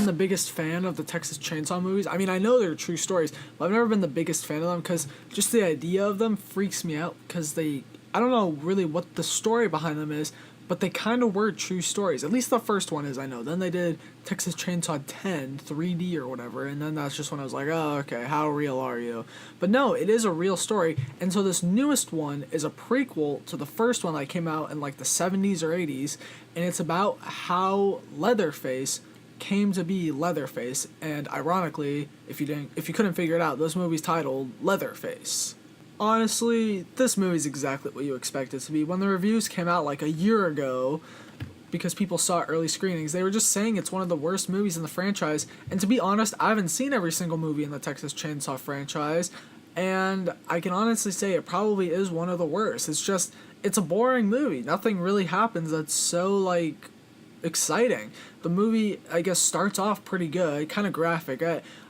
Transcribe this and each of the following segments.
the biggest fan of the Texas Chainsaw movies. I mean, I know they're true stories, but I've never been the biggest fan of them because just the idea of them freaks me out because I don't know really what the story behind them is, but they kind of were true stories. At least the first one is, I know. Then they did Texas Chainsaw 10, 3D or whatever, and then that's just when I was like, oh, okay, how real are you? But no, it is a real story, and so this newest one is a prequel to the first one that came out in like the 70s or 80s, and it's about how Leatherface came to be Leatherface, and ironically, if you couldn't figure it out, this movie's titled Leatherface. Honestly, this movie's exactly what you expect it to be. When the reviews came out like a year ago, because people saw early screenings, they were just saying it's one of the worst movies in the franchise. And to be honest, I haven't seen every single movie in the Texas Chainsaw franchise, and I can honestly say it probably is one of the worst. It's a boring movie. Nothing really happens that's so, like, exciting. The movie, I guess, starts off pretty good, kind of graphic.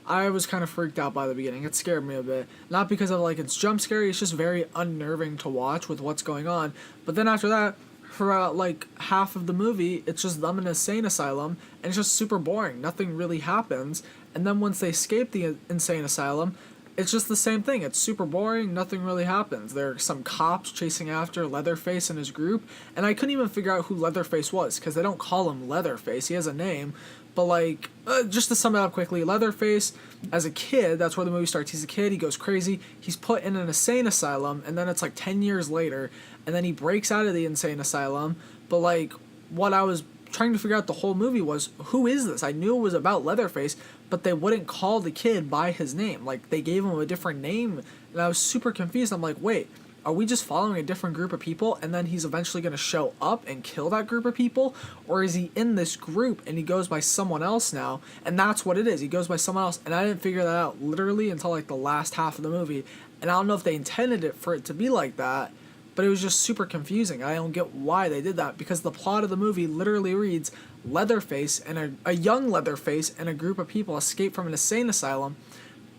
I was kind of freaked out by the beginning. It scared me a bit. Not because of, like, it's jump scary, it's just very unnerving to watch with what's going on. But then after that, for, like, half of the movie, it's just them in an insane asylum, and it's just super boring. Nothing really happens. And then once they escape the insane asylum, it's just the same thing. It's super boring. Nothing really happens. There are some cops chasing after Leatherface and his group, and I couldn't even figure out who Leatherface was, because they don't call him Leatherface. He has a name. But, like, just to sum it up quickly, Leatherface, as a kid, that's where the movie starts. He's a kid, he goes crazy, he's put in an insane asylum, and then it's, like, 10 years later, and then he breaks out of the insane asylum. But, like, what I was trying to figure out the whole movie was, who is this? I knew it was about Leatherface, but they wouldn't call the kid by his name. Like, they gave him a different name, and I was super confused. I'm like, wait, are we just following a different group of people, and then he's eventually going to show up and kill that group of people? Or is he in this group, and he goes by someone else now, and that's what it is. He goes by someone else, and I didn't figure that out literally until, like, the last half of the movie. And I don't know if they intended it for it to be like that, but it was just super confusing. I don't get why they did that, because the plot of the movie literally reads Leatherface and a young Leatherface and a group of people escape from an insane asylum.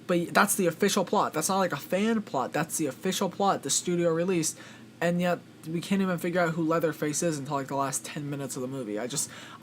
But that's the official plot. That's not like a fan plot. That's the official plot the studio released, and yet we can't even figure out who Leatherface is until like the last 10 minutes of the movie. I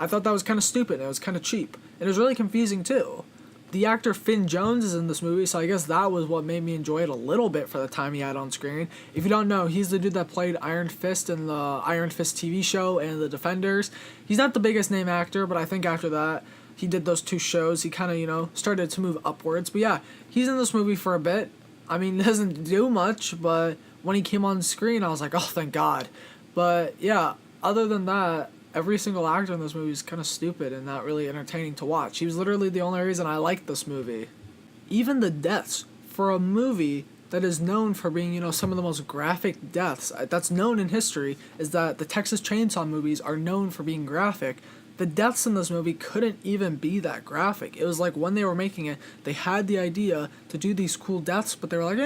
thought that was kind of stupid, and it was kind of cheap. And it was really confusing too. The actor Finn Jones is in this movie, so I guess that was what made me enjoy it a little bit for the time he had on screen. If you don't know, he's the dude that played Iron Fist in the Iron Fist TV show and The Defenders. He's not the biggest name actor, but I think after that, he did those two shows, he kind of, started to move upwards. But yeah, he's in this movie for a bit. I mean, doesn't do much, but when he came on screen, I was like, oh, thank God. But yeah, other than that, every single actor in this movie is kind of stupid and not really entertaining to watch. He was literally the only reason I liked this movie. Even the deaths, for a movie that is known for being, some of the most graphic deaths that's known in history, is that the Texas Chainsaw movies are known for being graphic. The deaths in this movie couldn't even be that graphic. It was like when they were making it, they had the idea to do these cool deaths, but they were like,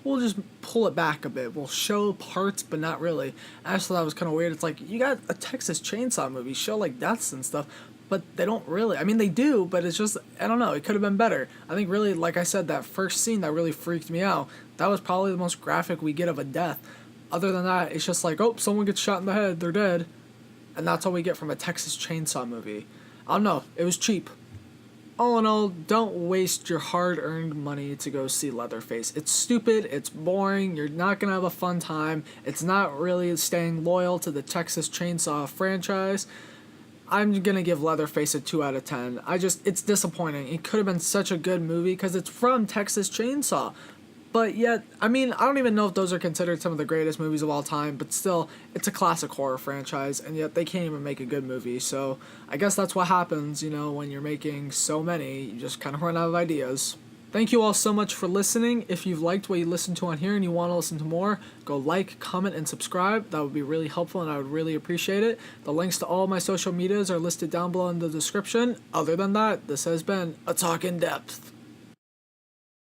we'll just pull it back a bit. We'll show parts, but not really. I just thought that was kind of weird. It's like, you got a Texas Chainsaw movie, show like deaths and stuff, but they don't really. I mean, they do, but it's just, I don't know, it could have been better. I think really, like I said, that first scene that really freaked me out, that was probably the most graphic we get of a death. Other than that, it's just like, oh, someone gets shot in the head, they're dead. And that's all we get from a Texas Chainsaw movie. I don't know, it was cheap. All in all, don't waste your hard-earned money to go see Leatherface. It's stupid, it's boring, you're not gonna have a fun time, it's not really staying loyal to the Texas Chainsaw franchise. I'm gonna give Leatherface a 2 out of 10. It's disappointing. It could have been such a good movie because it's from Texas Chainsaw. But yet, I mean, I don't even know if those are considered some of the greatest movies of all time, but still, it's a classic horror franchise, and yet they can't even make a good movie. So I guess that's what happens, when you're making so many, you just kind of run out of ideas. Thank you all so much for listening. If you've liked what you listened to on here and you want to listen to more, go like, comment, and subscribe. That would be really helpful, and I would really appreciate it. The links to all my social medias are listed down below in the description. Other than that, this has been A Talk in Depth.